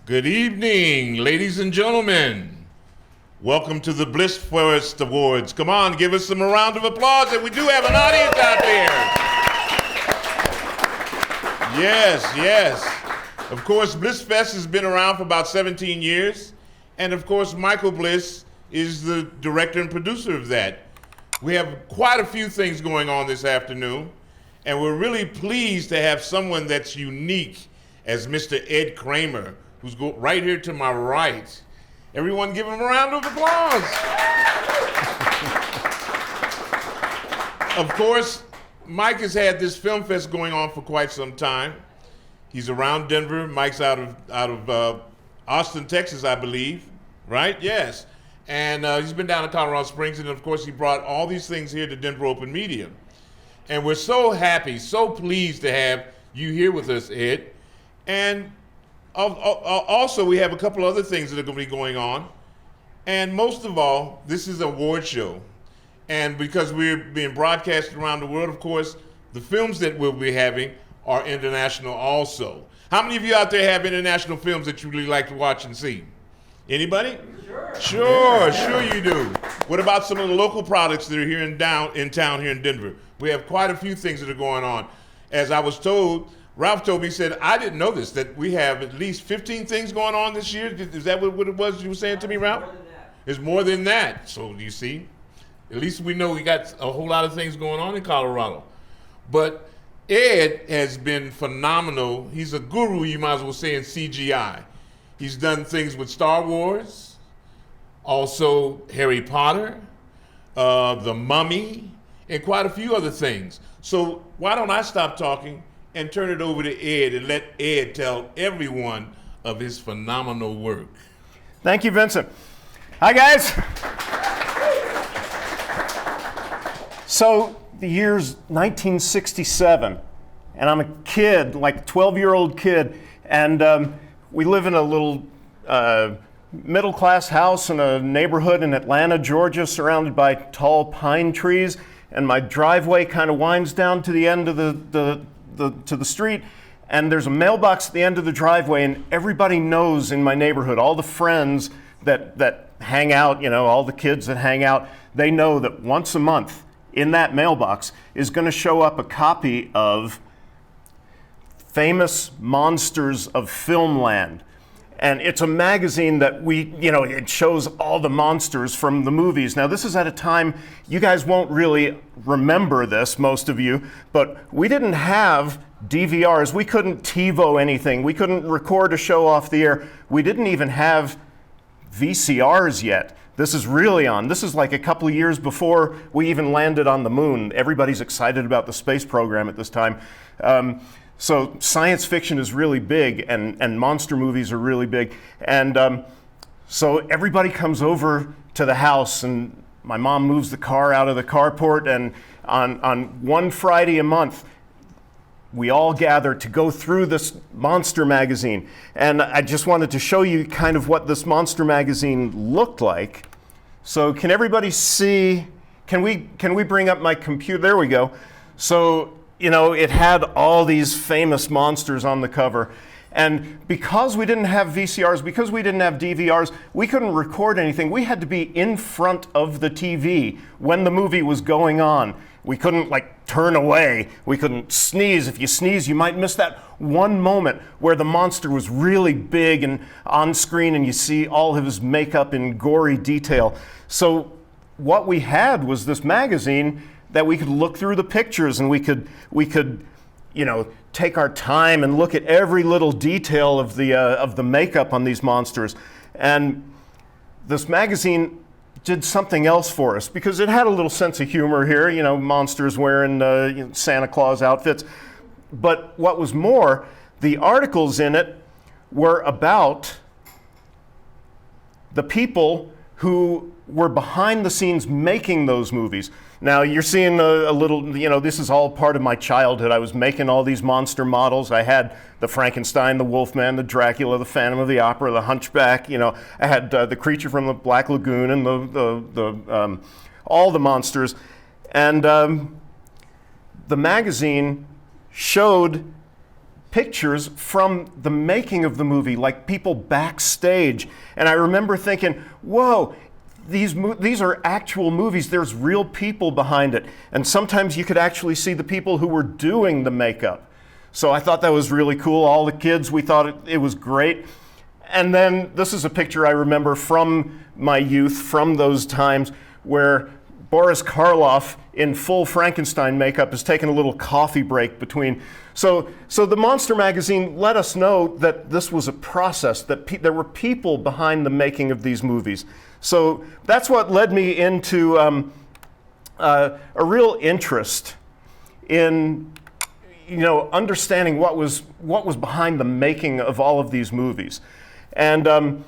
Good evening, ladies and gentlemen. Welcome to the Bliss Forest Awards. Come on, give us some round of applause that we do have an audience out there. Yes. Of course, Bliss Fest has been around for about 17 years. And of course, Michael Bliss is the director and producer of that. We have quite a few things going on this afternoon. And we're really pleased to have someone that's unique as Mr. Ed Kramer, who's right here to my right. Everyone give him a round of applause. Of course, Mike has had this film fest going on for quite some time. He's around Denver. Mike's out of Austin, Texas, I believe, right? Yes. And he's been down in Colorado Springs, and of course he brought all these things here to Denver Open Media. And we're so happy, so pleased to have you here with us, Ed. And also, we have a couple other things that are going to be going on. And most of all, this is an award show. And because we're being broadcasted around the world, of course, the films that we'll be having are international also. How many of you out there have international films that you really like to watch and see? Anybody? Sure you do. What about some of the local products that are here in town here in Denver? We have quite a few things that are going on. As I was told, Ralph told me, he said, I didn't know this, that we have at least 15 things going on this year. Is that what it was you were saying to me, Ralph? More than that. It's more than that. So you see, at least we know we got a whole lot of things going on in Colorado. But Ed has been phenomenal. He's a guru, you might as well say, in CGI. He's done things with Star Wars, also Harry Potter, The Mummy, and quite a few other things. So why don't I stop talking and turn it over to Ed and let Ed tell everyone of his phenomenal work. Thank you, Vincent. Hi, guys. So the year's 1967, and I'm a kid, like a 12-year-old kid, and we live in a little middle-class house in a neighborhood in Atlanta, Georgia, surrounded by tall pine trees, and my driveway kind of winds down to the end of to the street, and there's a mailbox at the end of the driveway, and everybody knows in my neighborhood, all the friends that hang out, all the kids that hang out, they know that once a month in that mailbox is going to show up a copy of Famous Monsters of Filmland. And it's a magazine that it shows all the monsters from the movies. Now, this is at a time, you guys won't really remember this, most of you, but we didn't have DVRs. We couldn't TiVo anything. We couldn't record a show off the air. We didn't even have VCRs yet. This is really on. This is like a couple of years before we even landed on the moon. Everybody's excited about the space program at this time. So science fiction is really big, and monster movies are really big. And so everybody comes over to the house, and my mom moves the car out of the carport, and on one Friday a month, we all gather to go through this monster magazine. And I just wanted to show you kind of what this monster magazine looked like. So can everybody see? Can we bring up my computer? There we go. So it had all these famous monsters on the cover. And because we didn't have VCRs, because we didn't have DVRs, we couldn't record anything. We had to be in front of the TV when the movie was going on. We couldn't turn away. We couldn't sneeze. If you sneeze, you might miss that one moment where the monster was really big and on screen and you see all of his makeup in gory detail. So what we had was this magazine that we could look through the pictures, and we could take our time and look at every little detail of the makeup on these monsters. And this magazine did something else for us because it had a little sense of humor here, monsters wearing Santa Claus outfits. But what was more, the articles in it were about the people who were behind the scenes making those movies. Now, you're seeing a little, this is all part of my childhood. I was making all these monster models. I had the Frankenstein, the Wolfman, the Dracula, the Phantom of the Opera, the Hunchback. I had the creature from the Black Lagoon and the all the monsters. And the magazine showed pictures from the making of the movie, like people backstage. And I remember thinking, whoa, these are actual movies. There's real people behind it. And sometimes you could actually see the people who were doing the makeup. So I thought that was really cool. All the kids, we thought it was great. And then this is a picture I remember from my youth, from those times, where Boris Karloff in full Frankenstein makeup is taking a little coffee break between. So the Monster magazine let us know that this was a process, that there were people behind the making of these movies. So that's what led me into a real interest in understanding what was behind the making of all of these movies. And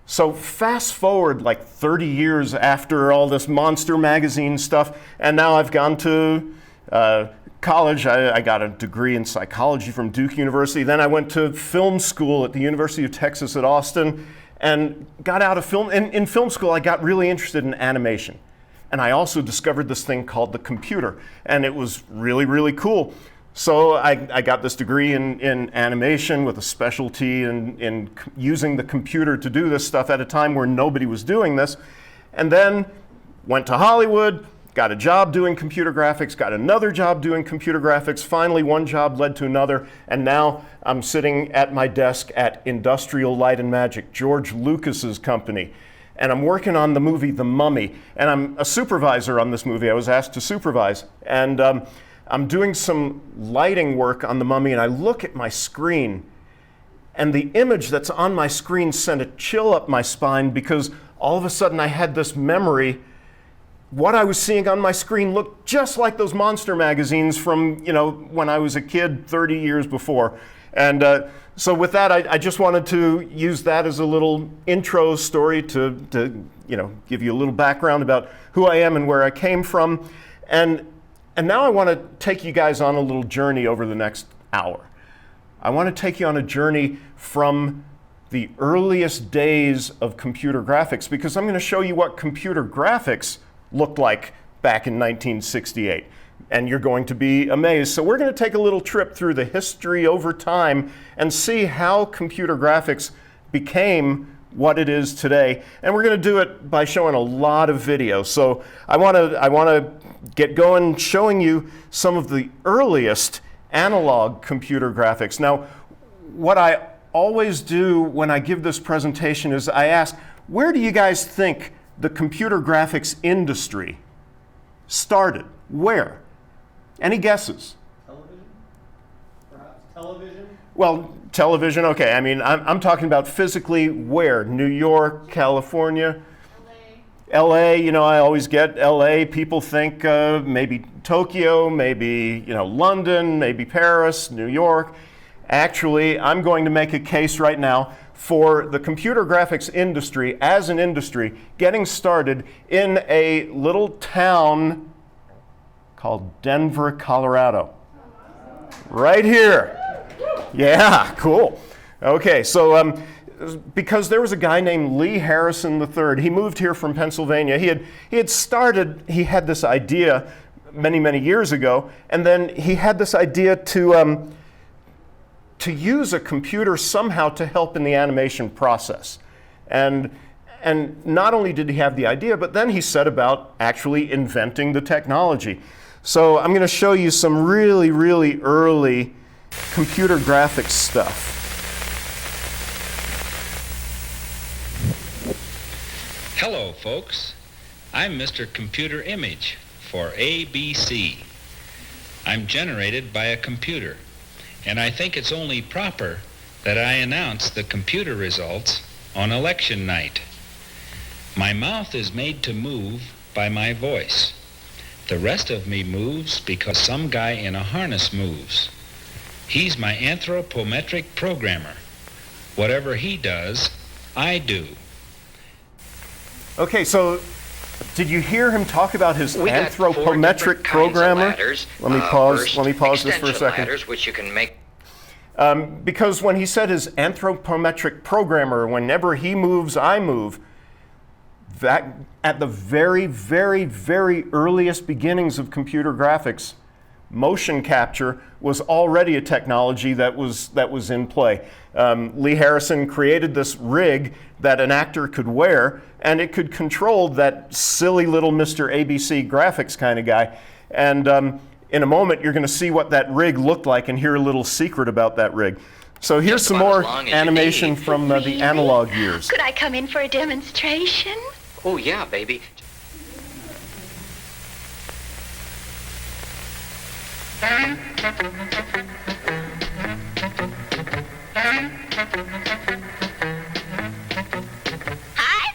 so fast forward like 30 years after all this Monster magazine stuff, and now I've gone to college. I got a degree in psychology from Duke University. Then I went to film school at the University of Texas at Austin and got out of film. In film school, I got really interested in animation. And I also discovered this thing called the computer, and it was really, really cool. So I got this degree in animation with a specialty in using the computer to do this stuff at a time where nobody was doing this. And then went to Hollywood, got a job doing computer graphics, got another job doing computer graphics. Finally, one job led to another. And now I'm sitting at my desk at Industrial Light and Magic, George Lucas's company. And I'm working on the movie The Mummy. And I'm a supervisor on this movie. I was asked to supervise. And I'm doing some lighting work on The Mummy, and I look at my screen, and the image that's on my screen sent a chill up my spine because all of a sudden I had this memory. What I was seeing on my screen looked just like those Monster magazines from when I was a kid 30 years before. And so with that, I just wanted to use that as a little intro story to give you a little background about who I am and where I came from. And now I want to take you guys on a little journey over the next hour. I want to take you on a journey from the earliest days of computer graphics, because I'm going to show you what computer graphics looked like back in 1968. And you're going to be amazed. So we're going to take a little trip through the history over time and see how computer graphics became what it is today. And we're going to do it by showing a lot of video. So I want to get going showing you some of the earliest analog computer graphics. Now, what I always do when I give this presentation is I ask, where do you guys think the computer graphics industry started? Where? Any guesses? Television? Perhaps television? Well, television, okay. I mean, I'm talking about physically where? New York, California? LA, I always get LA. People think maybe Tokyo, maybe London, maybe Paris, New York. Actually, I'm going to make a case right now for the computer graphics industry as an industry getting started in a little town called Denver, Colorado. Right here. Yeah, cool. Okay, so because there was a guy named Lee Harrison III. He moved here from Pennsylvania. He had this idea many, many years ago, and then he had this idea to use a computer somehow to help in the animation process. And not only did he have the idea, but then he set about actually inventing the technology. So I'm going to show you some really, really early computer graphics stuff. Hello, folks. I'm Mr. Computer Image for ABC. I'm generated by a computer, and I think it's only proper that I announce the computer results on election night. My mouth is made to move by my voice. The rest of me moves because some guy in a harness moves. He's my anthropometric programmer. Whatever he does, I do. Okay, so did you hear him talk about his anthropometric programmer? Let me pause this for a second. Ladders, which you can make. Because when he said his anthropometric programmer, whenever he moves, I move, that at the very, very, very earliest beginnings of computer graphics, motion capture was already a technology that was in play. Lee Harrison created this rig that an actor could wear, and it could control that silly little Mr. ABC graphics kind of guy. And in a moment, you're going to see what that rig looked like and hear a little secret about that rig. So here's some more animation from the analog years. Could I come in for a demonstration? Oh, yeah, baby. Hi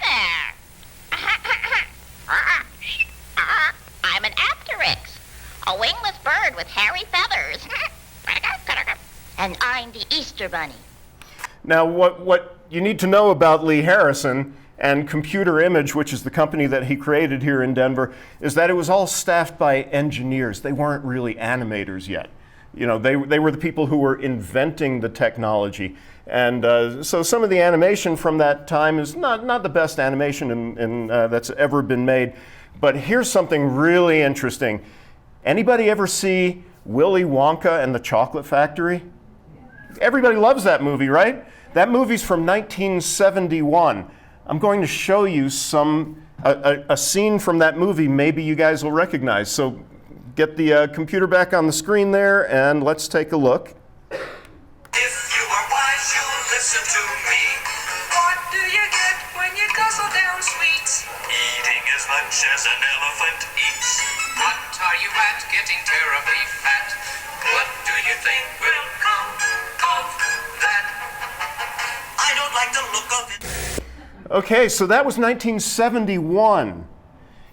there. I'm an apteryx, a wingless bird with hairy feathers. And I'm the Easter Bunny. Now, what you need to know about Lee Harrison and Computer Image, which is the company that he created here in Denver, is that it was all staffed by engineers. They weren't really animators yet. You know, they were the people who were inventing the technology. And so some of the animation from that time is not the best animation that's ever been made. But here's something really interesting. Anybody ever see Willy Wonka and the Chocolate Factory? Everybody loves that movie, right? That movie's from 1971. I'm going to show you a scene from that movie maybe you guys will recognize. So get the computer back on the screen there, and let's take a look. If you are wise, you'll listen to me. What do you get when you guzzle down sweets? Eating as much as an elephant eats. What are you at? Getting terribly fat. What do you think will come of that? I don't like the look of it. Okay, so that was 1971.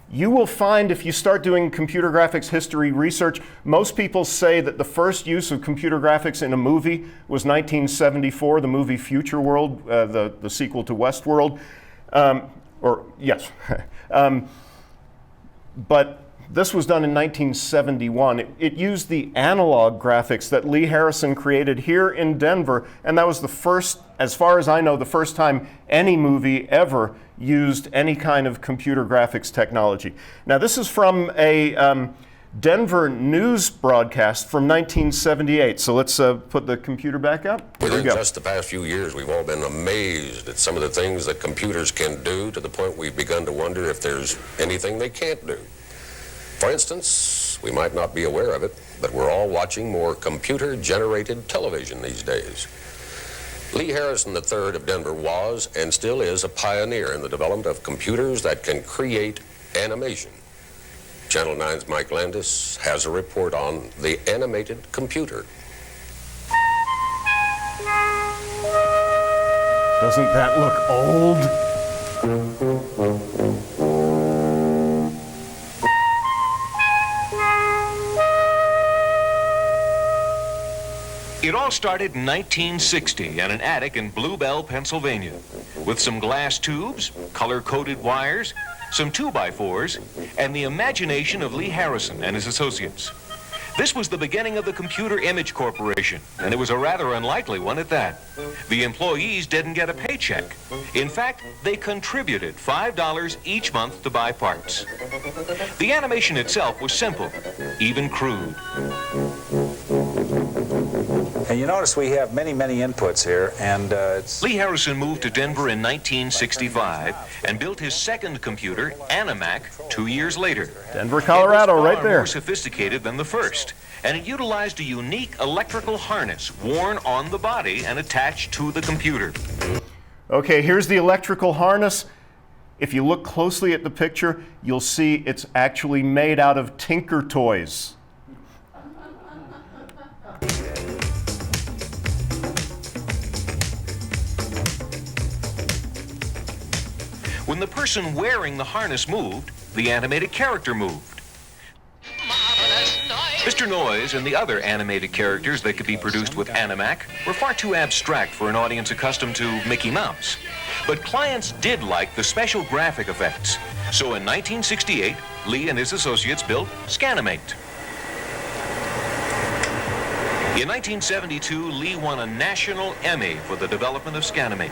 You will find, if you start doing computer graphics history research, most people say that the first use of computer graphics in a movie was 1974, the movie Future World, the sequel to Westworld. Yes. But this was done in 1971. It used the analog graphics that Lee Harrison created here in Denver, and that was the first, as far as I know, the first time any movie ever used any kind of computer graphics technology. Now, this is from a Denver news broadcast from 1978. So let's put the computer back up. Here we Within go. just the past few years, we've all been amazed at some of the things that computers can do, to the point we've begun to wonder if there's anything they can't do. For instance, we might not be aware of it, but we're all watching more computer-generated television these days. Lee Harrison III of Denver was and still is a pioneer in the development of computers that can create animation. Channel 9's Mike Landis has a report on the animated computer. Doesn't that look old? It all started in 1960 in an attic in Bluebell, Pennsylvania, with some glass tubes, color-coded wires, some 2x4s, and the imagination of Lee Harrison and his associates. This was the beginning of the Computer Image Corporation, and it was a rather unlikely one at that. The employees didn't get a paycheck. In fact, they contributed $5 each month to buy parts. The animation itself was simple, even crude. And you notice we have many inputs here, and Lee Harrison moved to Denver in 1965 and built his second computer, Animac, 2 years later. Denver, Colorado, It was right far there. more sophisticated than the first, and it utilized a unique electrical harness worn on the body and attached to the computer. Okay, here's the electrical harness. If you look closely at the picture, you'll see it's actually made out of Tinker Toys. When the person wearing the harness moved, the animated character moved. Mr. Noise and the other animated characters that could be produced with Animac were far too abstract for an audience accustomed to Mickey Mouse. But clients did like the special graphic effects. So in 1968, Lee and his associates built Scanimate. In 1972, Lee won a national Emmy for the development of Scanimate.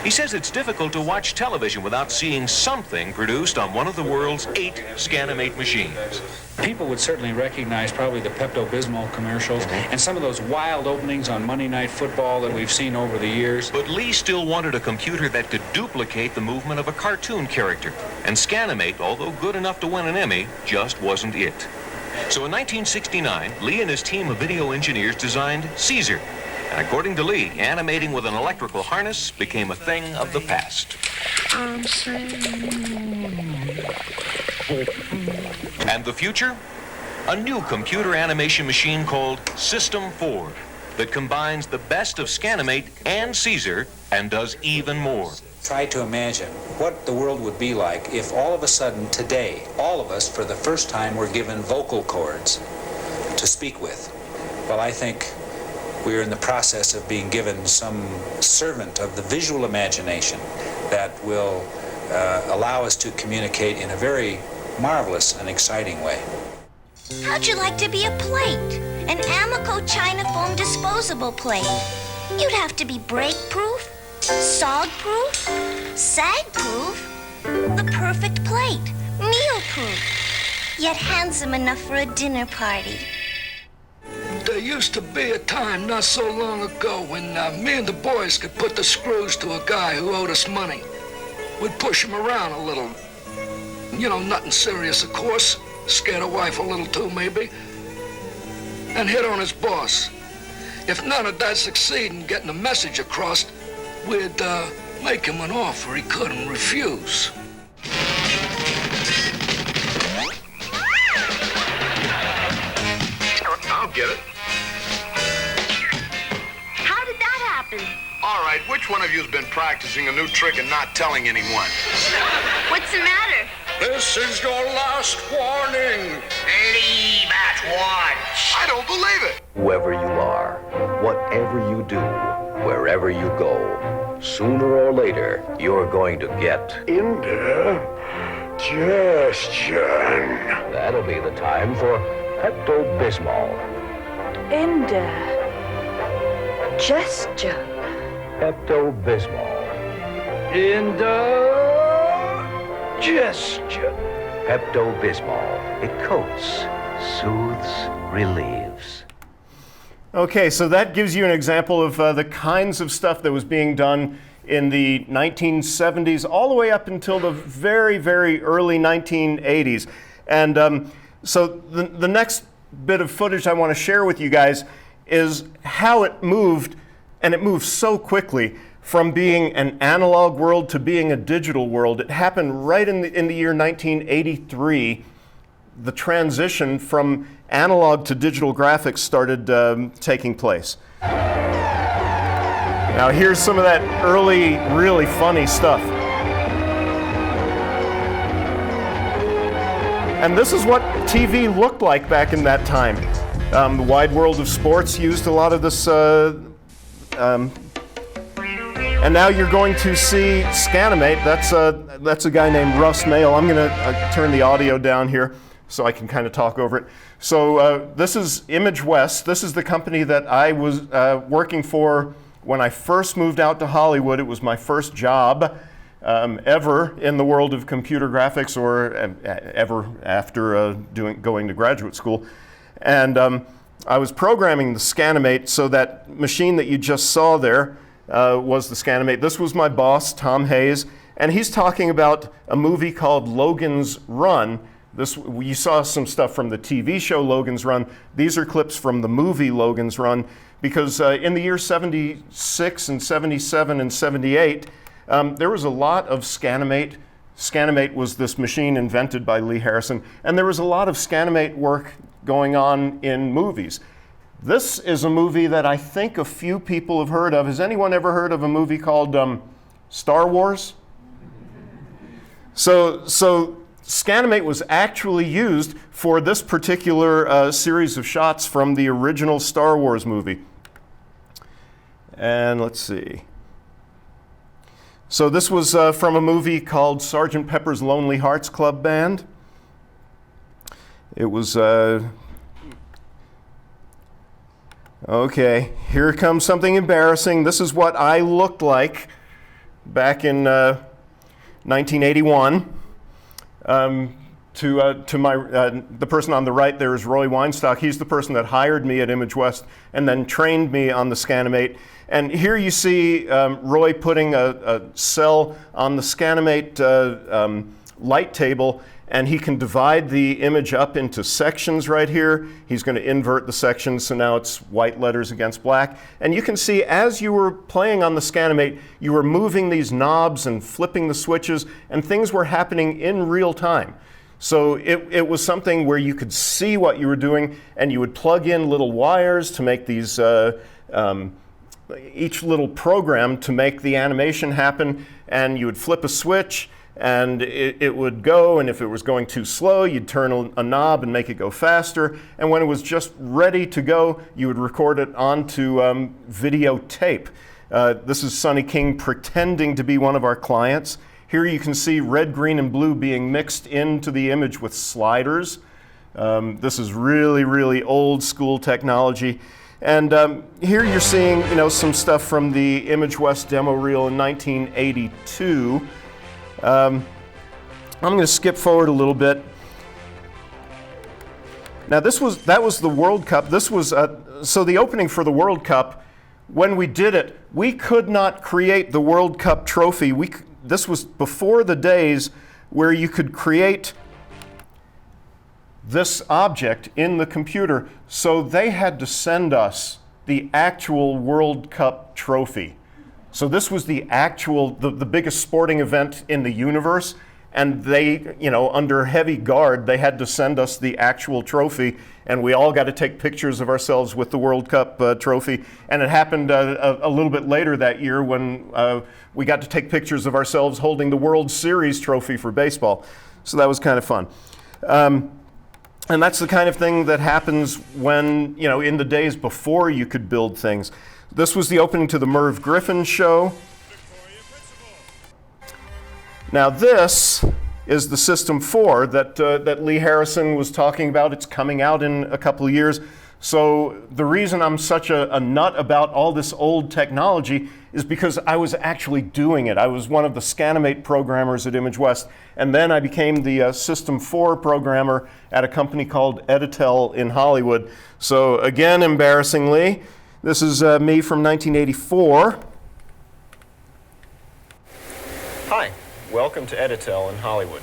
He says it's difficult to watch television without seeing something produced on one of the world's 8 Scanimate machines. People would certainly recognize probably the Pepto-Bismol commercials and some of those wild openings on Monday Night Football that we've seen over the years. But Lee still wanted a computer that could duplicate the movement of a cartoon character. And Scanimate, although good enough to win an Emmy, just wasn't it. So in 1969, Lee and his team of video engineers designed Caesar. And according to Lee, animating with an electrical harness became a thing of the past. And the future? A new computer animation machine called System 4 that combines the best of Scanimate and Caesar and does even more. Try to imagine what the world would be like if all of a sudden today, all of us for the first time were given vocal cords to speak with. Well, I think we're in the process of being given some servant of the visual imagination that will allow us to communicate in a very marvelous and exciting way. How'd you like to be a plate? An Amoco China foam disposable plate. You'd have to be break-proof, sog-proof, sag-proof, the perfect plate, meal-proof, yet handsome enough for a dinner party. There used to be a time not so long ago when me and the boys could put the screws to a guy who owed us money. We'd push him around a little. You know, nothing serious, of course. Scared a wife a little too, maybe. And hit on his boss. If none of that succeed in getting the message across, we'd make him an offer he couldn't refuse. I'll get it. How did that happen? All right, which one of you's been practicing a new trick and not telling anyone? What's the matter? This is your last warning. Leave at once. I don't believe it. Whoever you are, whatever you do, wherever you go, sooner or later, you're going to get indigestion. That'll be the time for Pepto-Bismol. Indigestion. Pepto-Bismol. Indigestion. Pepto-Bismol. It coats, soothes, relieves. Okay, so that gives you an example of the kinds of stuff that was being done in the 1970s all the way up until the very, very early 1980s. And so the next bit of footage I want to share with you guys is how it moved, and it moved so quickly from being an analog world to being a digital world. It happened right in the year 1983. The transition from analog to digital graphics started taking place. Now here's some of that early, really funny stuff. And this is what TV looked like back in that time. The Wide World of Sports used a lot of this, and now you're going to see Scanimate. That's a guy named Russ Mail. I'm going to turn the audio down here so I can kind of talk over it. So this is Image West. This is the company that I was working for when I first moved out to Hollywood. It was my first job ever in the world of computer graphics, or ever after going to graduate school. And I was programming the Scanimate, so that machine that you just saw there was the Scanimate. This was my boss, Tom Hayes, and he's talking about a movie called Logan's Run. You saw some stuff from the TV show Logan's Run. These are clips from the movie Logan's Run, because in the year 76 and 77 and 78, there was a lot of Scanimate. Scanimate was this machine invented by Lee Harrison, and there was a lot of Scanimate work going on in movies. This is a movie that I think a few people have heard of. Has anyone ever heard of a movie called Star Wars? So Scanimate was actually used for this particular series of shots from the original Star Wars movie. And let's see. So this was from a movie called Sgt. Pepper's Lonely Hearts Club Band. It was, okay, here comes something embarrassing. This is what I looked like back in 1981. To my the person on the right there is Roy Weinstock. He's the person that hired me at Image West and then trained me on the Scanimate. And here you see Roy putting a cell on the Scanimate light table, and he can divide the image up into sections right here. He's going to invert the sections, so now it's white letters against black. And you can see as you were playing on the Scanimate, you were moving these knobs and flipping the switches, and things were happening in real time. So it was something where you could see what you were doing, and you would plug in little wires to make these, each little program to make the animation happen, and you would flip a switch, and it would go, and if it was going too slow, you'd turn a knob and make it go faster, and when it was just ready to go, you would record it onto videotape. This is Sonny King pretending to be one of our clients. Here you can see red, green, and blue being mixed into the image with sliders. This is really, really old school technology. And here you're seeing, some stuff from the Image West demo reel in 1982. I'm going to skip forward a little bit. Now that was the World Cup. This was so the opening for the World Cup. When we did it, we could not create the World Cup trophy. This was before the days where you could create this object in the computer. So they had to send us the actual World Cup trophy. So this was the biggest sporting event in the universe. And they, under heavy guard, they had to send us the actual trophy, and we all got to take pictures of ourselves with the World Cup trophy. And it happened a little bit later that year when we got to take pictures of ourselves holding the World Series trophy for baseball. So that was kind of fun. And that's the kind of thing that happens when, in the days before you could build things. This was the opening to the Merv Griffin show. Now this is the System 4 that Lee Harrison was talking about. It's coming out in a couple of years. So the reason I'm such a nut about all this old technology is because I was actually doing it. I was one of the Scanimate programmers at Image West, and then I became the System 4 programmer at a company called EdTalks in Hollywood. So again, embarrassingly, this is me from 1984. Hi. Welcome to EdTalks in Hollywood.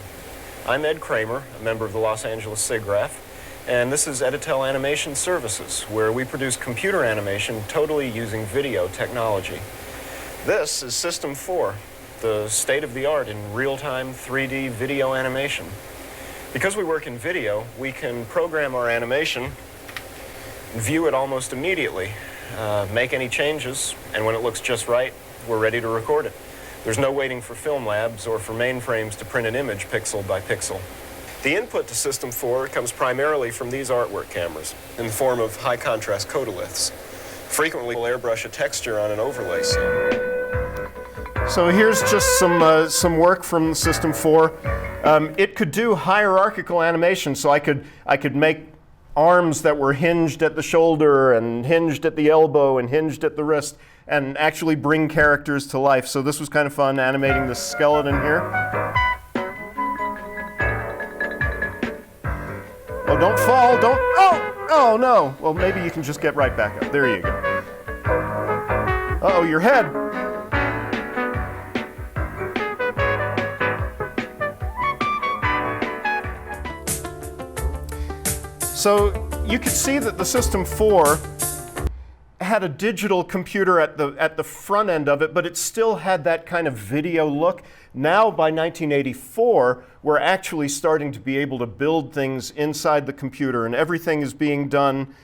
I'm Ed Kramer, a member of the Los Angeles SIGGRAPH, and this is EdTalks Animation Services, where we produce computer animation totally using video technology. This is System 4, the state-of-the-art in real-time 3D video animation. Because we work in video, we can program our animation, view it almost immediately, make any changes, and when it looks just right, we're ready to record it. There's no waiting for film labs or for mainframes to print an image pixel by pixel. The input to System 4 comes primarily from these artwork cameras in the form of high-contrast codoliths. Frequently, we'll airbrush a texture on an overlay scene. So here's just some work from System 4. It could do hierarchical animation, so I could make arms that were hinged at the shoulder and hinged at the elbow and hinged at the wrist, and actually bring characters to life. So this was kind of fun, animating the skeleton here. Oh, don't fall, don't, oh no. Well, maybe you can just get right back up. There you go. Uh-oh, your head. So you could see that the System 4 had a digital computer at the front end of it, but it still had that kind of video look. Now, by 1984, we're actually starting to be able to build things inside the computer, and everything is being done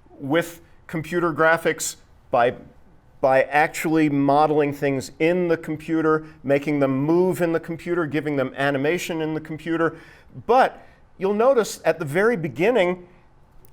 with computer graphics by actually modeling things in the computer, making them move in the computer, giving them animation in the computer. But you'll notice at the very beginning,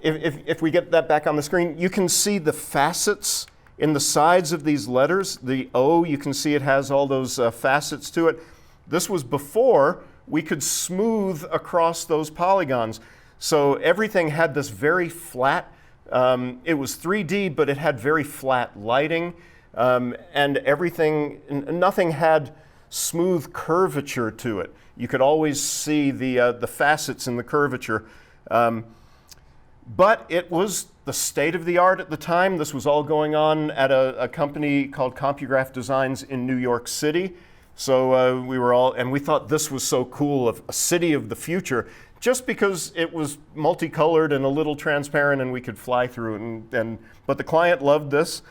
if we get that back on the screen, you can see the facets in the sides of these letters. The O, you can see it has all those facets to it. This was before we could smooth across those polygons. So everything had this very flat, it was 3D, but it had very flat lighting. And everything, nothing had smooth curvature to it. You could always see the facets in the curvature. But it was the state of the art at the time. This was all going on at a company called CompuGraph Designs in New York City. So we were all, and we thought this was so cool, of a city of the future, just because it was multicolored and a little transparent and we could fly through it. But the client loved this.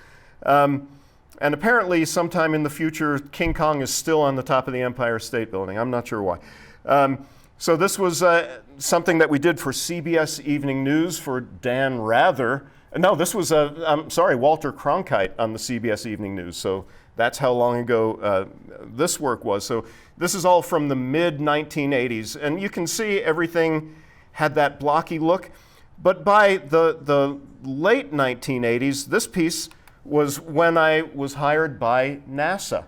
And apparently sometime in the future, King Kong is still on the top of the Empire State Building. I'm not sure why. So this was something that we did for CBS Evening News for Dan Rather. No, this was, Walter Cronkite on the CBS Evening News. So that's how long ago this work was. So this is all from the mid-1980s. And you can see everything had that blocky look. But by the late 1980s, this piece was when I was hired by NASA.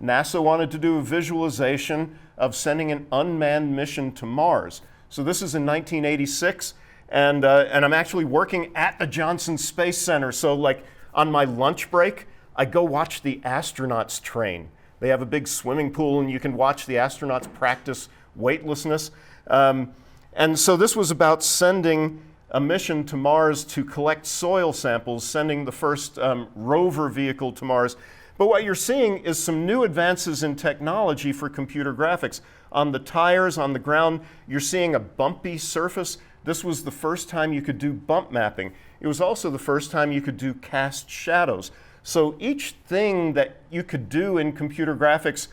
NASA wanted to do a visualization of sending an unmanned mission to Mars. So this is in 1986, and I'm actually working at the Johnson Space Center. So like on my lunch break, I go watch the astronauts train. They have a big swimming pool, and you can watch the astronauts practice weightlessness. And so this was about sending a mission to Mars to collect soil samples, sending the first rover vehicle to Mars. But what you're seeing is some new advances in technology for computer graphics. On the tires, on the ground, you're seeing a bumpy surface. This was the first time you could do bump mapping. It was also the first time you could do cast shadows. So each thing that you could do in computer graphics,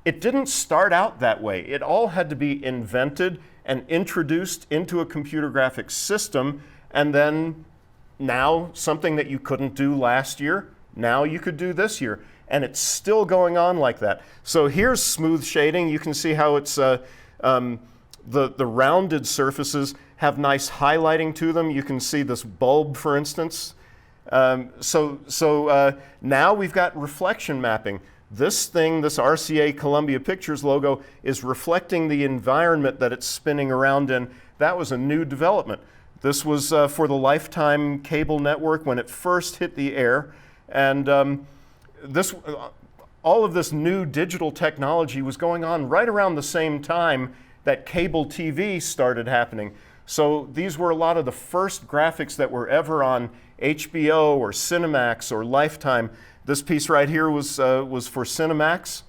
it didn't start out that way. It all had to be invented and introduced into a computer graphics system, and then now something that you couldn't do last year, now you could do this year. And it's still going on like that. So here's smooth shading. You can see how it's the rounded surfaces have nice highlighting to them. You can see this bulb, for instance. So now we've got reflection mapping. This thing, this RCA Columbia Pictures logo, is reflecting the environment that it's spinning around in. That was a new development. This was for the Lifetime cable network when it first hit the air. And all of this new digital technology was going on right around the same time that cable TV started happening. So these were a lot of the first graphics that were ever on HBO or Cinemax or Lifetime. This piece right here was for Cinemax.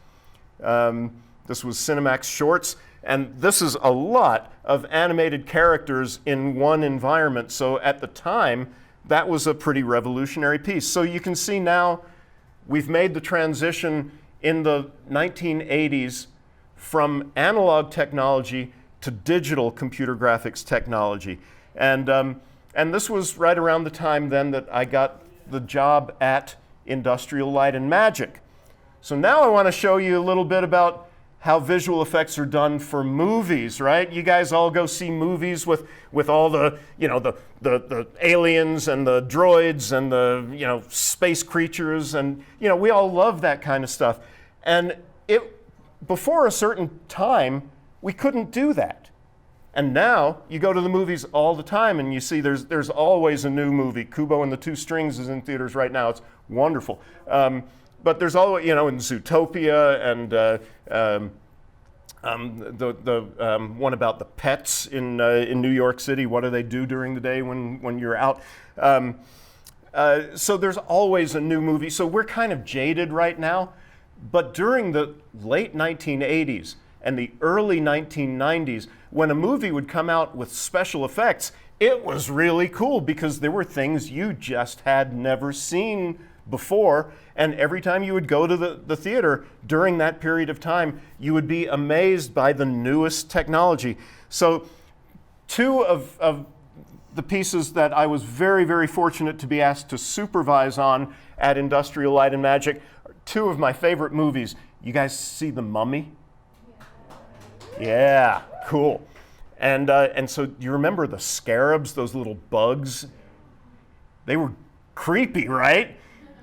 This was Cinemax Shorts. And this is a lot of animated characters in one environment. So at the time, that was a pretty revolutionary piece. So you can see now we've made the transition in the 1980s from analog technology to digital computer graphics technology. And this was right around the time then that I got the job at Industrial Light and Magic. So now I want to show you a little bit about how visual effects are done for movies, right? You guys all go see movies with all the, the aliens and the droids and the, space creatures, and, we all love that kind of stuff. And before a certain time, we couldn't do that. And now you go to the movies all the time and you see there's always a new movie. Kubo and the Two Strings is in theaters right now. It's wonderful. But there's always, in Zootopia and the one about the pets in New York City. What do they do during the day when you're out? So there's always a new movie. So we're kind of jaded right now. But during the late 1980s and the early 1990s, when a movie would come out with special effects, it was really cool because there were things you just had never seen before. And every time you would go to the theater during that period of time, you would be amazed by the newest technology. So two of the pieces that I was very, very fortunate to be asked to supervise on at Industrial Light and Magic are two of my favorite movies. You guys see The Mummy? Yeah, cool. And so you remember the scarabs, those little bugs? They were creepy, right?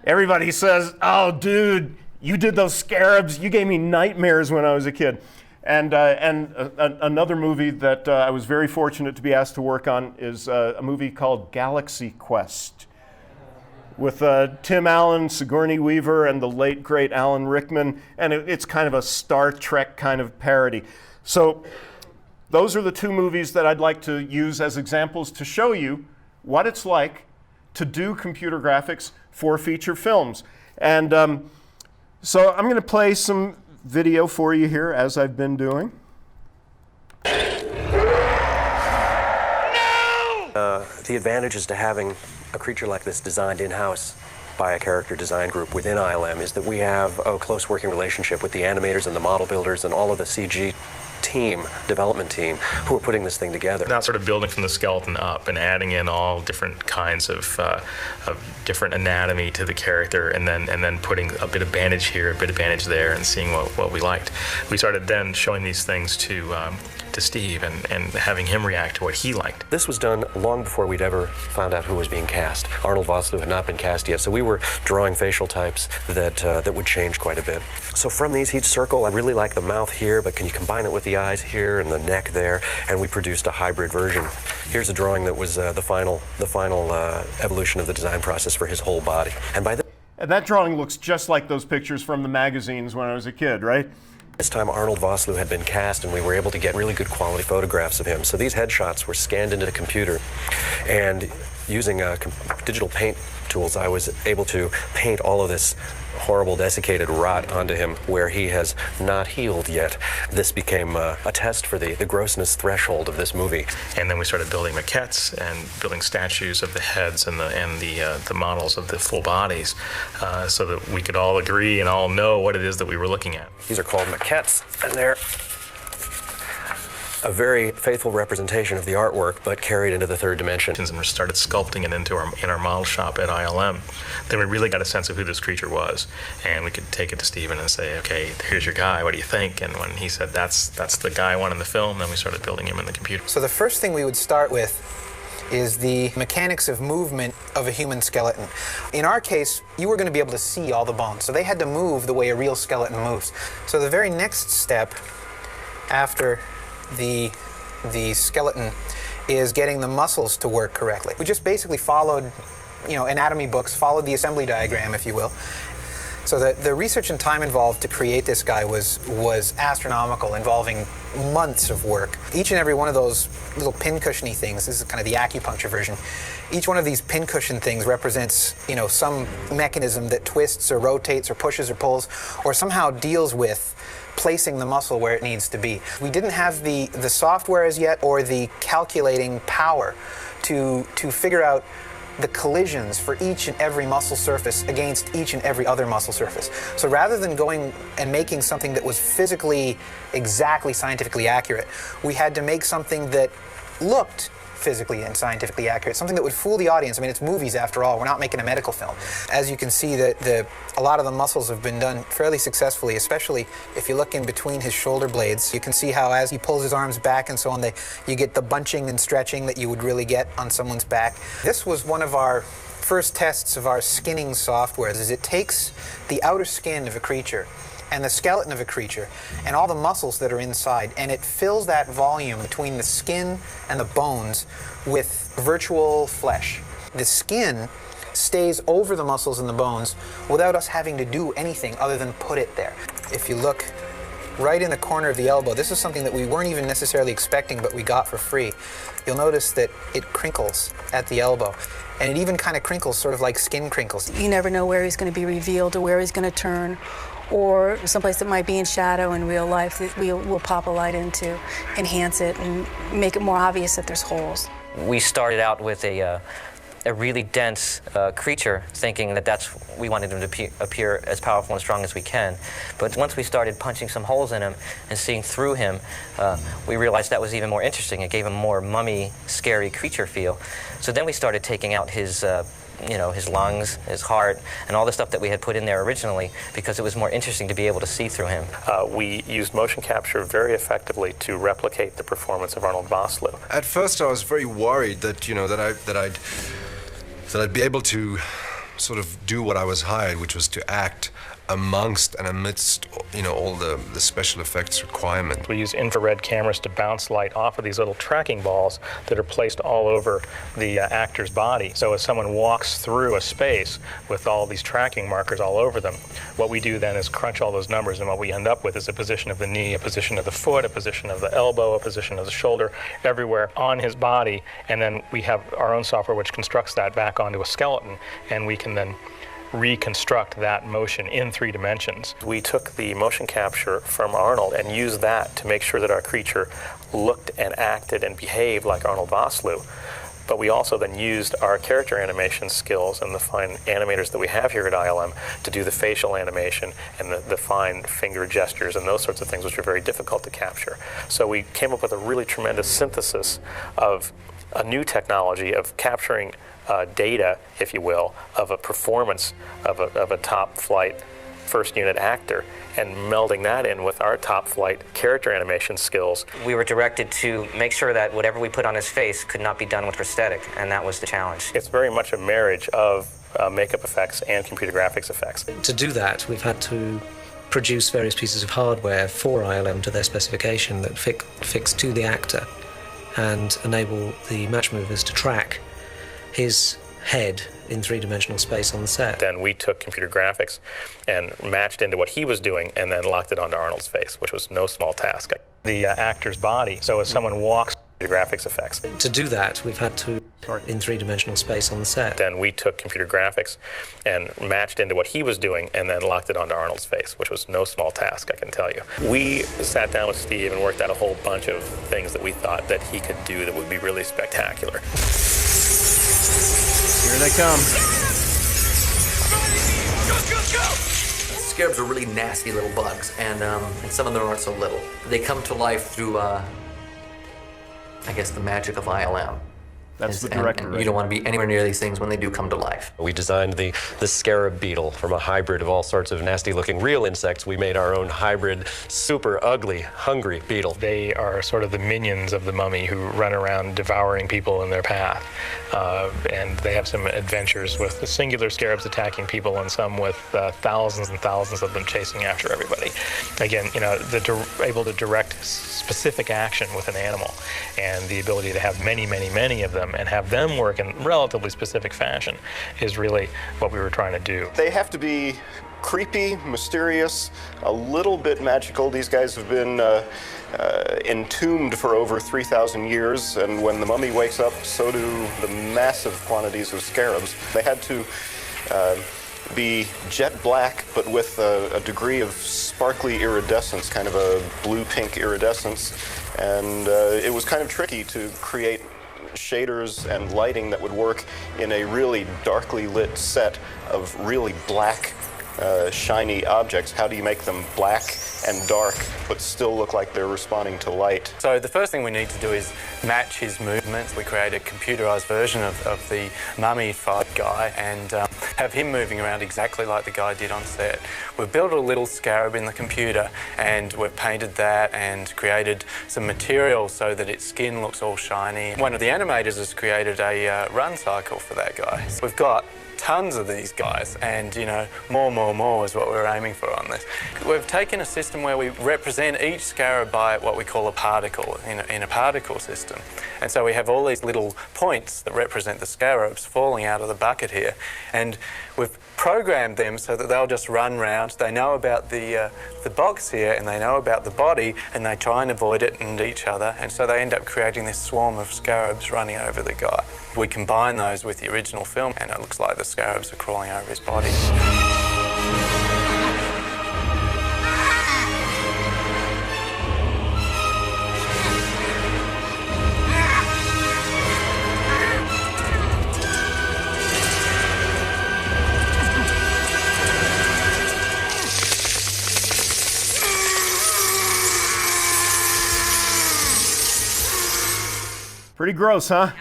Everybody says, "Oh, dude, you did those scarabs. You gave me nightmares when I was a kid." And another movie that I was very fortunate to be asked to work on is a movie called Galaxy Quest. with Tim Allen, Sigourney Weaver, and the late, great Alan Rickman, and it's kind of a Star Trek kind of parody. So those are the two movies that I'd like to use as examples to show you what it's like to do computer graphics for feature films. And so I'm going to play some video for you here, as I've been doing. The advantages to having a creature like this designed in-house by a character design group within ILM is that we have a close working relationship with the animators and the model builders and all of the CG development team, who are putting this thing together. Now sort of building from the skeleton up and adding in all different kinds of different anatomy to the character, and then putting a bit of bandage here, a bit of bandage there, and seeing what we liked. We started then showing these things to Steve and having him react to what he liked. This was done long before we'd ever found out who was being cast. Arnold Vosloo had not been cast yet, so we were drawing facial types that would change quite a bit. So from these, he'd circle. I really like the mouth here, but can you combine it with the eyes here and the neck there? And we produced a hybrid version. Here's a drawing that was the final evolution of the design process for his whole body. And that drawing looks just like those pictures from the magazines when I was a kid, right? This time Arnold Vosloo had been cast, and we were able to get really good quality photographs of him. So these headshots were scanned into the computer, and using digital paint tools, I was able to paint all of this horrible desiccated rot onto him where he has not healed yet. This became a test for the grossness threshold of this movie. And then we started building maquettes and building statues of the heads and the models of the full bodies, so that we could all agree and all know what it is that we were looking at. These are called maquettes, and they're a very faithful representation of the artwork, but carried into the third dimension. And we started sculpting it in our model shop at ILM. Then we really got a sense of who this creature was, and we could take it to Steven and say, okay, here's your guy, what do you think? And when he said, that's the guy I want in the film, then we started building him in the computer. So the first thing we would start with is the mechanics of movement of a human skeleton. In our case, you were going to be able to see all the bones, so they had to move the way a real skeleton moves. So the very next step after the skeleton is getting the muscles to work correctly. We just basically followed, anatomy books, followed the assembly diagram, if you will. So the research and time involved to create this guy was astronomical, involving months of work. Each and every one of those little pincushiony things, this is kind of the acupuncture version, each one of these pincushion things represents, some mechanism that twists or rotates or pushes or pulls or somehow deals with placing the muscle where it needs to be. We didn't have the software as yet or the calculating power to figure out the collisions for each and every muscle surface against each and every other muscle surface. So rather than going and making something that was physically exactly scientifically accurate, we had to make something that looked physically and scientifically accurate, something that would fool the audience. I mean, it's movies after all. We're not making a medical film. As you can see, a lot of the muscles have been done fairly successfully, especially if you look in between his shoulder blades. You can see how as he pulls his arms back and so on, you get the bunching and stretching that you would really get on someone's back. This was one of our first tests of our skinning software. Is it takes the outer skin of a creature and the skeleton of a creature and all the muscles that are inside, and it fills that volume between the skin and the bones with virtual flesh. The skin stays over the muscles and the bones without us having to do anything other than put it there. If you look right in the corner of the elbow, this is something that we weren't even necessarily expecting, but we got for free. You'll notice that it crinkles at the elbow, and it even kind of crinkles sort of like skin crinkles. You never know where he's going to be revealed or where he's going to turn, or someplace that might be in shadow in real life that we'll pop a light in to enhance it and make it more obvious that there's holes. We started out with a really dense creature, thinking that we wanted him to appear as powerful and strong as we can. But once we started punching some holes in him and seeing through him, we realized that was even more interesting. It gave him more mummy, scary creature feel. So then we started taking out his lungs, his heart, and all the stuff that we had put in there originally, because it was more interesting to be able to see through him. We used motion capture very effectively to replicate the performance of Arnold Vosloo. At first, I was very worried that I'd be able to sort of do what I was hired, which was to act amongst and amidst, all the special effects requirement. We use infrared cameras to bounce light off of these little tracking balls that are placed all over the actor's body. So as someone walks through a space with all these tracking markers all over them, what we do then is crunch all those numbers, and what we end up with is a position of the knee, a position of the foot, a position of the elbow, a position of the shoulder, everywhere on his body, and then we have our own software which constructs that back onto a skeleton, and we can then reconstruct that motion in 3 dimensions. We took the motion capture from Arnold and used that to make sure that our creature looked and acted and behaved like Arnold Vosloo. But we also then used our character animation skills and the fine animators that we have here at ILM to do the facial animation and the fine finger gestures and those sorts of things, which are very difficult to capture. So we came up with a really tremendous synthesis of a new technology of capturing data, if you will, of a performance of a top flight first unit actor and melding that in with our top flight character animation skills. We were directed to make sure that whatever we put on his face could not be done with prosthetic, and that was the challenge. It's very much a marriage of makeup effects and computer graphics effects. To do that, we've had to produce various pieces of hardware for ILM to their specification that fix to the actor and enable the match movers to track his head in 3-dimensional space on the set. Then we took computer graphics and matched into what he was doing and then locked it onto Arnold's face, which was no small task. The actor's body, so as someone walks, computer graphics effects. To do that, we've had to in 3-dimensional space on the set. Then we took computer graphics and matched into what he was doing and then locked it onto Arnold's face, which was no small task, I can tell you. We sat down with Steve and worked out a whole bunch of things that we thought that he could do that would be really spectacular. Here they come. Scarabs are really nasty little bugs, and some of them aren't so little. They come to life through, I guess, the magic of ILM. That's the director. And you don't want to be anywhere near these things when they do come to life. We designed the scarab beetle from a hybrid of all sorts of nasty-looking real insects. We made our own hybrid, super ugly, hungry beetle. They are sort of the minions of the mummy who run around devouring people in their path. And they have some adventures with the singular scarabs attacking people and some with thousands and thousands of them chasing after everybody. Again, able to direct specific action with an animal and the ability to have many, many, many of them and have them work in relatively specific fashion is really what we were trying to do. They have to be creepy, mysterious, a little bit magical. These guys have been entombed for over 3,000 years, and when the mummy wakes up, so do the massive quantities of scarabs. They had to be jet black, but with a degree of sparkly iridescence, kind of a blue-pink iridescence, and it was kind of tricky to create shaders and lighting that would work in a really darkly lit set of really black, shiny objects. How do you make them black and dark, but still look like they're responding to light? So the first thing we need to do is match his movements. We create a computerized version of the mummified guy and have him moving around exactly like the guy did on set. We've built a little scarab in the computer and we've painted that and created some material so that its skin looks all shiny. One of the animators has created a run cycle for that guy. We've got tons of these guys, and more is what we're aiming for on this. We've taken a system where we represent each scarab by what we call a particle in a particle system, and so we have all these little points that represent the scarabs falling out of the bucket here, and we've programmed them so that they'll just run round. They know about the box here and they know about the body, and they try and avoid it and each other, and so they end up creating this swarm of scarabs running over the guy. We combine those with the original film and it looks like the scarabs are crawling over his body. Pretty gross, huh?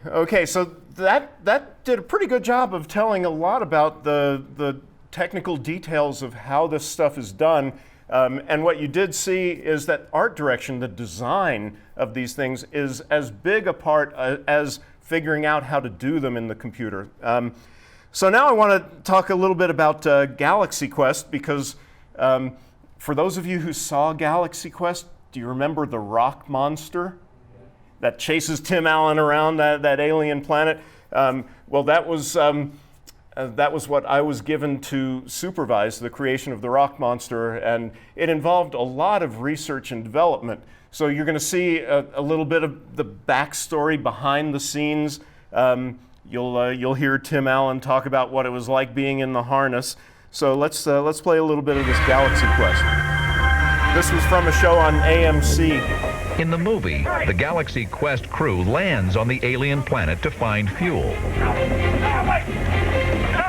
Okay, so that did a pretty good job of telling a lot about the technical details of how this stuff is done. And what you did see is that art direction, the design of these things, is as big a part as figuring out how to do them in the computer. So now I want to talk a little bit about Galaxy Quest, because for those of you who saw Galaxy Quest, do you remember the rock monster that chases Tim Allen around that alien planet? Well, that was what I was given to supervise, the creation of the rock monster, and it involved a lot of research and development. So you're going to see a little bit of the backstory behind the scenes. You'll hear Tim Allen talk about what it was like being in the harness. So let's play a little bit of this Galaxy Quest. This was from a show on AMC. In the movie, the Galaxy Quest crew lands on the alien planet to find fuel.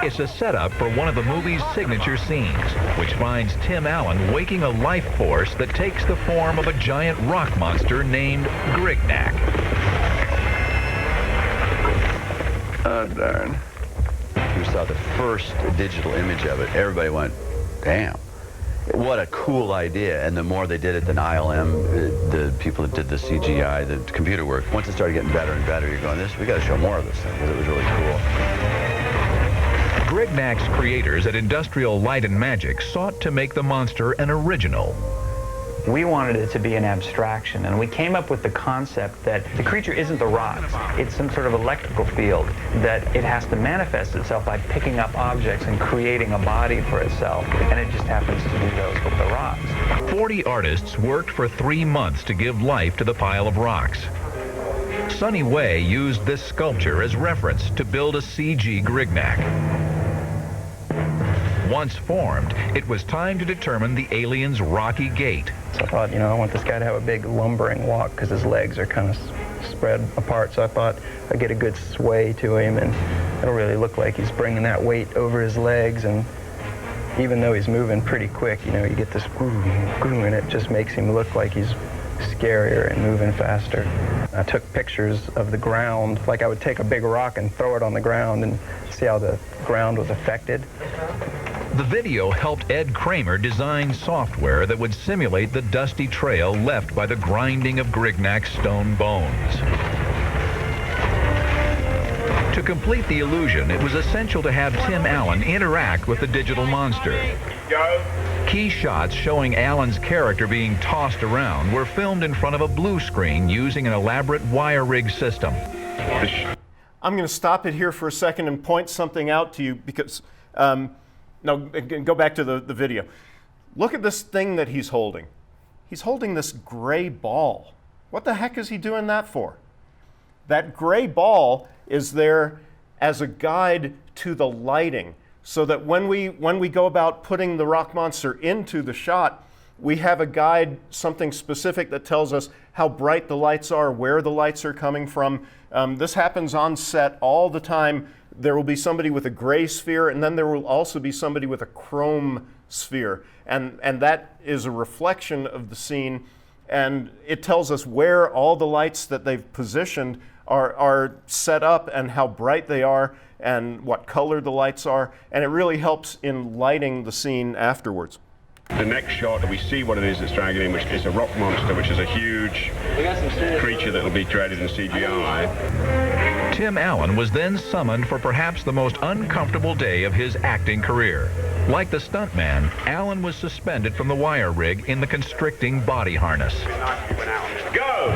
It's a setup for one of the movie's signature scenes, which finds Tim Allen waking a life force that takes the form of a giant rock monster named Grignac. Oh, darn. We saw the first digital image of it. Everybody went, damn. What a cool idea. And the more they did it, then ILM, the people that did the CGI, the computer work, once it started getting better and better, you're going, we got to show more of this thing, because it was really cool. Grignac's creators at Industrial Light and Magic sought to make the monster an original. We wanted it to be an abstraction, and we came up with the concept that the creature isn't the rocks. It's some sort of electrical field that it has to manifest itself by picking up objects and creating a body for itself, and it just happens to do those with the rocks. 40 artists worked for 3 months to give life to the pile of rocks. Sonny Way used this sculpture as reference to build a CG Grignac. Once formed, it was time to determine the alien's rocky gait. So I thought, I want this guy to have a big lumbering walk because his legs are kind of spread apart. So I thought I'd get a good sway to him, and it'll really look like he's bringing that weight over his legs. And even though he's moving pretty quick, you get this and it just makes him look like he's scarier and moving faster. I took pictures of the ground, like I would take a big rock and throw it on the ground and see how the ground was affected. The video helped Ed Kramer design software that would simulate the dusty trail left by the grinding of Grignac's stone bones. To complete the illusion, it was essential to have Tim Allen interact with the digital monster. Key shots showing Allen's character being tossed around were filmed in front of a blue screen using an elaborate wire rig system. I'm going to stop it here for a second and point something out to you, because no, go back to the video. Look at this thing that he's holding. He's holding this gray ball. What the heck is he doing that for? That gray ball is there as a guide to the lighting, so that when we go about putting the rock monster into the shot, we have a guide, something specific that tells us how bright the lights are, where the lights are coming from. This happens on set all the time. There will be somebody with a gray sphere, and then there will also be somebody with a chrome sphere. And that is a reflection of the scene, and it tells us where all the lights that they've positioned are set up and how bright they are and what color the lights are, and it really helps in lighting the scene afterwards. The next shot, we see what it is that's dragging in, which is a rock monster, which is a huge creature that will be created in CGI. Tim Allen was then summoned for perhaps the most uncomfortable day of his acting career. Like the stuntman, Allen was suspended from the wire rig in the constricting body harness. Go!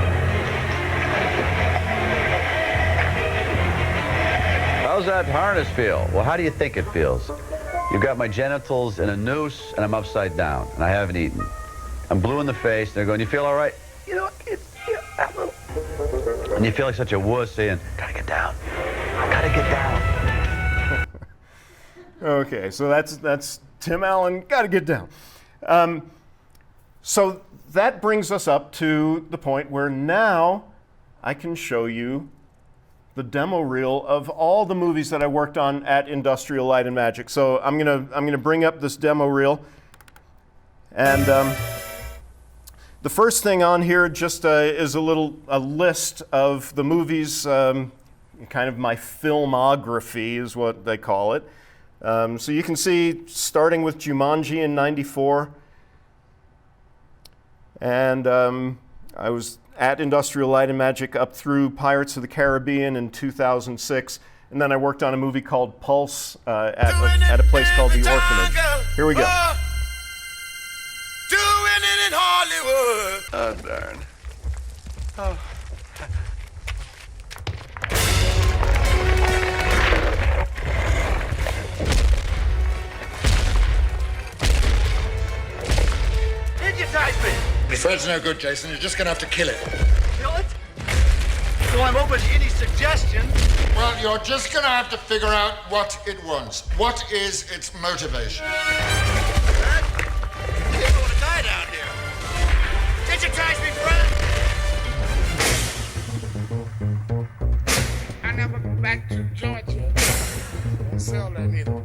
How's that harness feel? Well, how do you think it feels? You've got my genitals in a noose, and I'm upside down, and I haven't eaten. I'm blue in the face, and they're going, you feel all right? A little. And you feel like such a wuss saying, gotta get down. Gotta get down. Okay, so that's Tim Allen, gotta get down. So that brings us up to the point where now I can show you the demo reel of all the movies that I worked on at Industrial Light and Magic. So I'm gonna bring up this demo reel, and the first thing on here just is a list of the movies, kind of my filmography is what they call it. So you can see, starting with Jumanji in '94, and I was at Industrial Light and Magic up through Pirates of the Caribbean in 2006, and then I worked on a movie called Pulse at a place called The Orphanage. Here we go. Doing it in Hollywood. Oh, darn. Oh. Digitize me. Fred's no good, Jason. You're just gonna have to kill it. Kill it? So I'm open to any suggestion. Well, you're just gonna have to figure out what it wants. What is its motivation? You're going to die down here. Digitize me, Fred. I never go back to Georgia. Don't sell that either.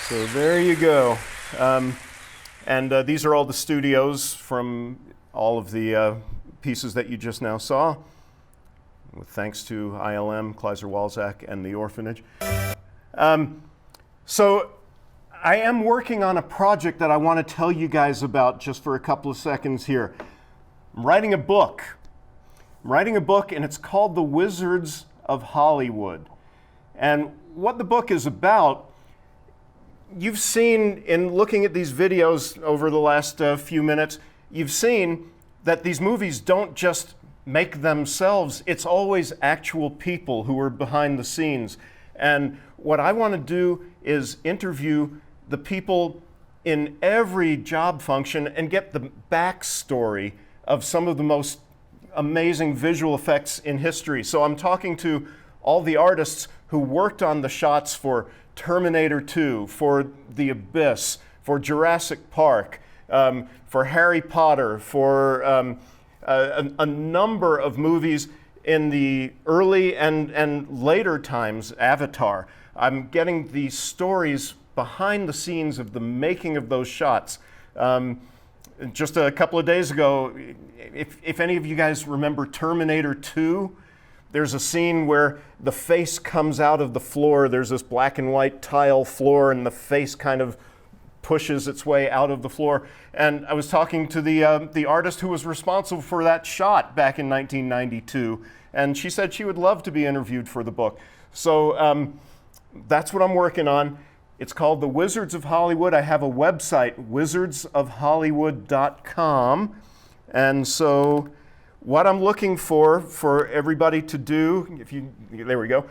So there you go. These are all the studios from all of the pieces that you just now saw, with thanks to ILM, Kleiser-Walzak, and The Orphanage. So I am working on a project that I want to tell you guys about just for a couple of seconds here. I'm writing a book. And it's called The Wizards of Hollywood. And what the book is about, you've seen in looking at these videos over the last few minutes, you've seen that these movies don't just make themselves. It's always actual people who are behind the scenes. And what I want to do is interview the people in every job function and get the backstory of some of the most amazing visual effects in history. So I'm talking to all the artists who worked on the shots for Terminator 2, for The Abyss, for Jurassic Park, for Harry Potter, for a number of movies in the early and later times, Avatar. I'm getting the stories behind the scenes of the making of those shots. Just a couple of days ago, if any of you guys remember Terminator 2, there's a scene where the face comes out of the floor. There's this black and white tile floor, and the face kind of pushes its way out of the floor. And I was talking to the artist who was responsible for that shot back in 1992, and she said she would love to be interviewed for the book. So that's what I'm working on. It's called The Wizards of Hollywood. I have a website, wizardsofhollywood.com. And so what I'm looking for everybody to do, there we go,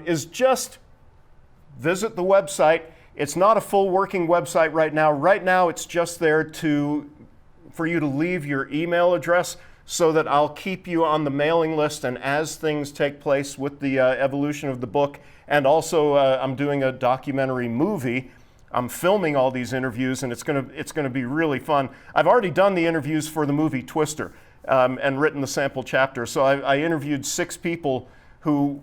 is just visit the website. It's not a full working website right now. Right now, it's just there for you to leave your email address so that I'll keep you on the mailing list, and as things take place with the evolution of the book, and also I'm doing a documentary movie. I'm filming all these interviews, and it's gonna be really fun. I've already done the interviews for the movie Twister and written the sample chapter. So I interviewed 6 people who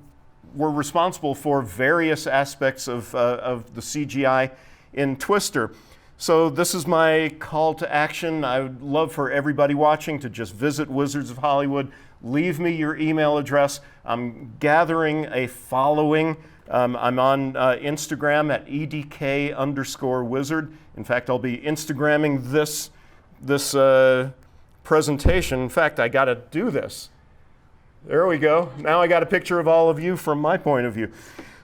were responsible for various aspects of the CGI in Twister. So this is my call to action. I would love for everybody watching to just visit Wizards of Hollywood. Leave me your email address. I'm gathering a following. I'm on Instagram at EDK_wizard. In fact, I'll be Instagramming this presentation. In fact, I got to do this. There we go. Now I got a picture of all of you from my point of view.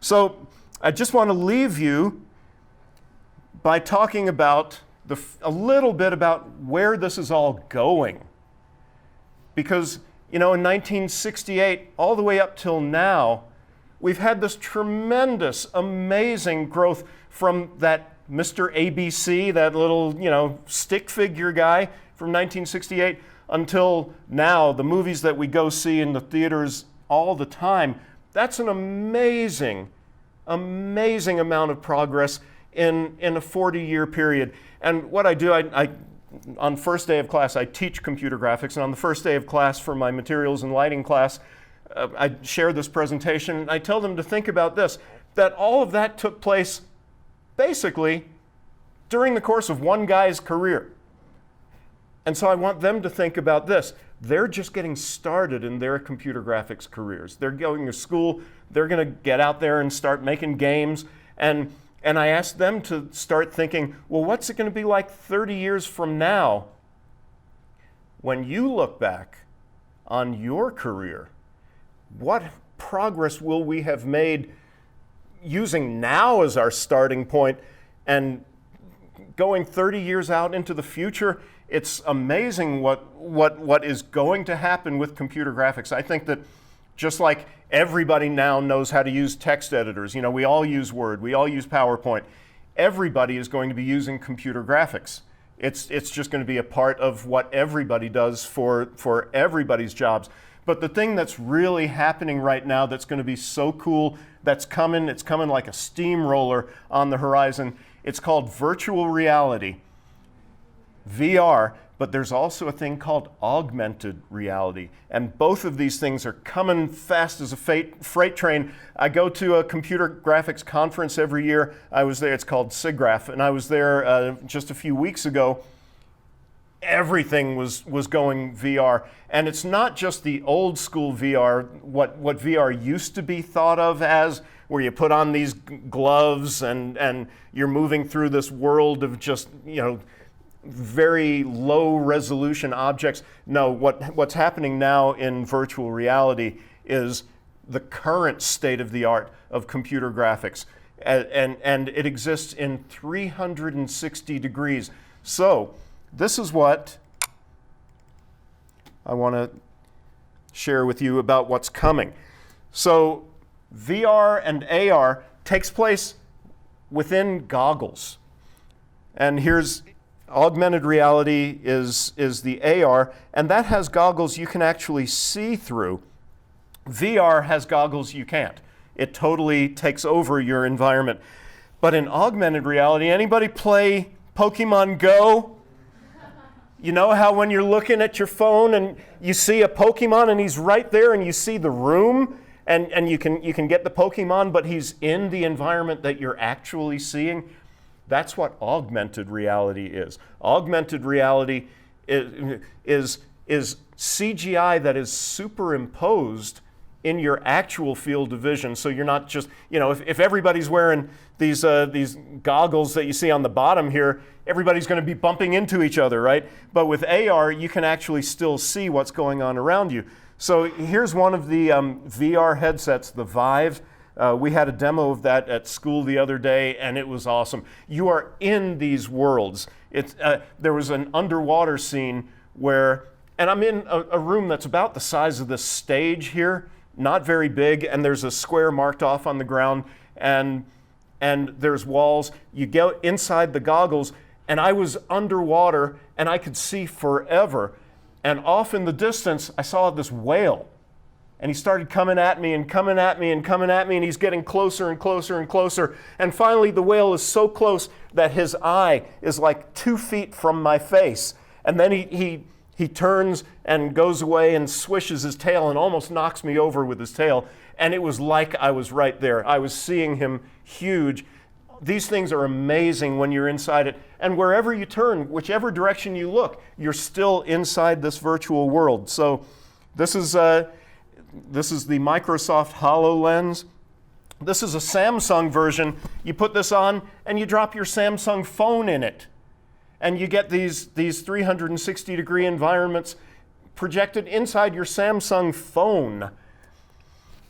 So I just want to leave you by talking about a little bit about where this is all going. Because, in 1968, all the way up till now, we've had this tremendous, amazing growth from that Mr. ABC, that little, stick figure guy from 1968, until now, the movies that we go see in the theaters all the time. That's an amazing, amazing amount of progress in a 40-year period. And what I do, on first day of class, I teach computer graphics, and on the first day of class for my materials and lighting class, I share this presentation, and I tell them to think about this, that all of that took place basically during the course of one guy's career. And so I want them to think about this. They're just getting started in their computer graphics careers. They're going to school, they're going to get out there and start making games, and I asked them to start thinking, well, what's it going to be like 30 years from now when you look back on your career? What progress will we have made using now as our starting point and going 30 years out into the future? It's amazing what is going to happen with computer graphics. I think that just like everybody now knows how to use text editors, we all use Word, we all use PowerPoint, everybody is going to be using computer graphics. It's just going to be a part of what everybody does for everybody's jobs. But the thing that's really happening right now that's going to be so cool, it's coming like a steamroller on the horizon, it's called virtual reality. VR, but there's also a thing called augmented reality. And both of these things are coming fast as a freight train. I go to a computer graphics conference every year. I was there, it's called SIGGRAPH, and I was there just a few weeks ago. Everything was going VR. And it's not just the old school VR, what VR used to be thought of as, where you put on these gloves and you're moving through this world of just, very low resolution objects. No, what's happening now in virtual reality is the current state of the art of computer graphics. And it exists in 360 degrees. So this is what I want to share with you about what's coming. So VR and AR takes place within goggles. And here's augmented reality is the AR, and that has goggles you can actually see through. VR has goggles you can't. It totally takes over your environment. But in augmented reality, anybody play Pokemon Go? You know how when you're looking at your phone and you see a Pokemon and he's right there and you see the room and you can get the Pokemon, but he's in the environment that you're actually seeing? That's what augmented reality is. Augmented reality is CGI that is superimposed in your actual field of vision. So you're not just, if everybody's wearing these goggles that you see on the bottom here, everybody's going to be bumping into each other, right? But with AR, you can actually still see what's going on around you. So here's one of the VR headsets, the Vive. We had a demo of that at school the other day, and it was awesome. You are in these worlds. There was an underwater scene where And I'm in a room that's about the size of this stage here, not very big, and there's a square marked off on the ground, and there's walls. You go inside the goggles, and I was underwater, and I could see forever. And off in the distance, I saw this whale. And he started coming at me and coming at me and coming at me, and he's getting closer and closer and closer. And finally, the whale is so close that his eye is like 2 feet from my face. And then he turns and goes away and swishes his tail and almost knocks me over with his tail. And it was like I was right there. I was seeing him huge. These things are amazing when you're inside it. And wherever you turn, whichever direction you look, you're still inside this virtual world. So this is the Microsoft HoloLens. This is a Samsung version. You put this on and you drop your Samsung phone in it. And you get these 360-degree environments projected inside your Samsung phone.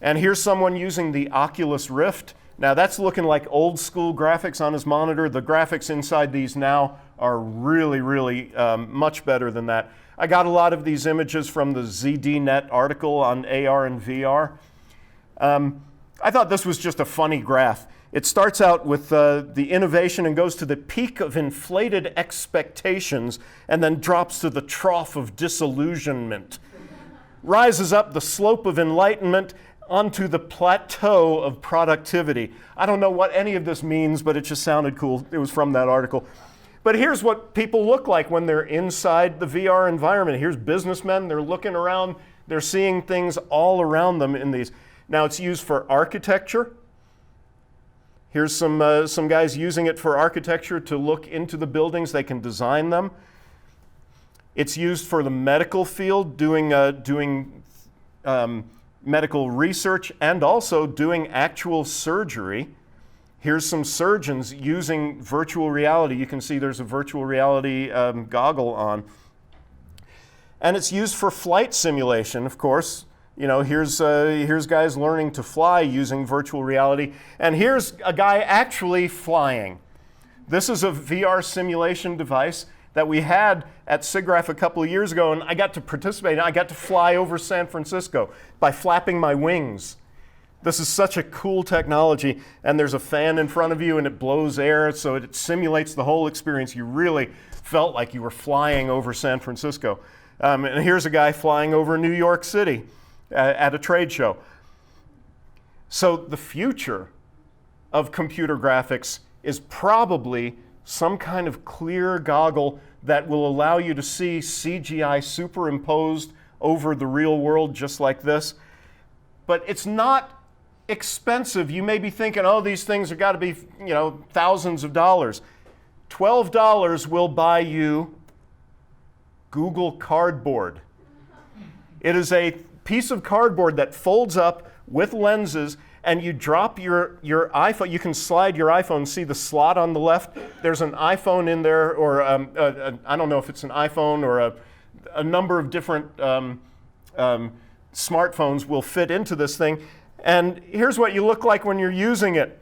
And here's someone using the Oculus Rift. Now that's looking like old school graphics on his monitor. The graphics inside these now are really, really much better than that. I got a lot of these images from the ZDNet article on AR and VR. I thought this was just a funny graph. It starts out with the innovation and goes to the peak of inflated expectations and then drops to the trough of disillusionment. Rises up the slope of enlightenment onto the plateau of productivity. I don't know what any of this means, but it just sounded cool. It was from that article. But here's what people look like when they're inside the VR environment. Here's businessmen, they're looking around, they're seeing things all around them in these. Now it's used for architecture. Here's some guys using it for architecture to look into the buildings, they can design them. It's used for the medical field, doing medical research and also doing actual surgery. Here's some surgeons using virtual reality. You can see there's a virtual reality goggle on. And it's used for flight simulation, of course. You know, here's guys learning to fly using virtual reality. And here's a guy actually flying. This is a VR simulation device that we had at SIGGRAPH a couple of years ago, and I got to participate. I got to fly over San Francisco by flapping my wings. This is such a cool technology, and there's a fan in front of you, and it blows air, so it simulates the whole experience. You really felt like you were flying over San Francisco. And here's a guy flying over New York City at a trade show. So the future of computer graphics is probably some kind of clear goggle that will allow you to see CGI superimposed over the real world just like this. But it's not expensive. You may be thinking, oh, these things have got to be, thousands of dollars. $12 will buy you Google Cardboard. It is a piece of cardboard that folds up with lenses, and you drop your iPhone. You can slide your iPhone. See the slot on the left? There's an iPhone in there, or I don't know if it's an iPhone or a number of different smartphones will fit into this thing. And here's what you look like when you're using it.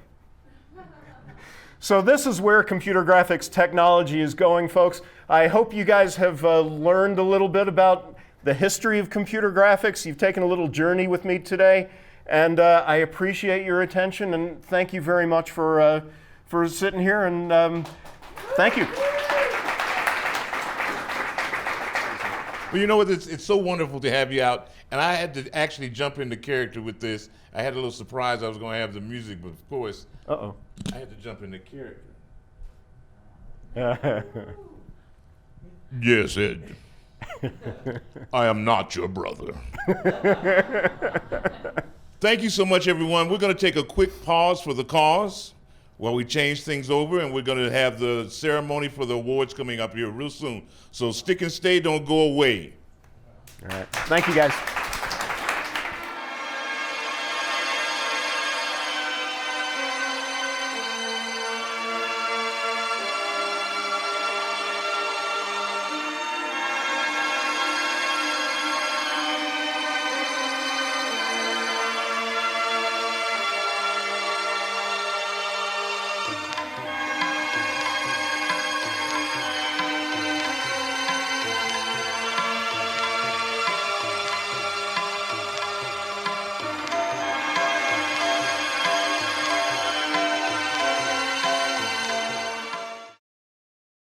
So this is where computer graphics technology is going, folks. I hope you guys have learned a little bit about the history of computer graphics. You've taken a little journey with me today. And I appreciate your attention, and thank you very much for sitting here, and thank you. Well, you know what? It's so wonderful to have you out, and I had to actually jump into character with this. I had a little surprise I was going to have the music, but of course, I had to jump into character. Yes, Ed. I am not your brother. Thank you so much, everyone. We're going to take a quick pause for the cause while we change things over, and we're going to have the ceremony for the awards coming up here real soon. So stick and stay, don't go away. All right. Thank you, guys.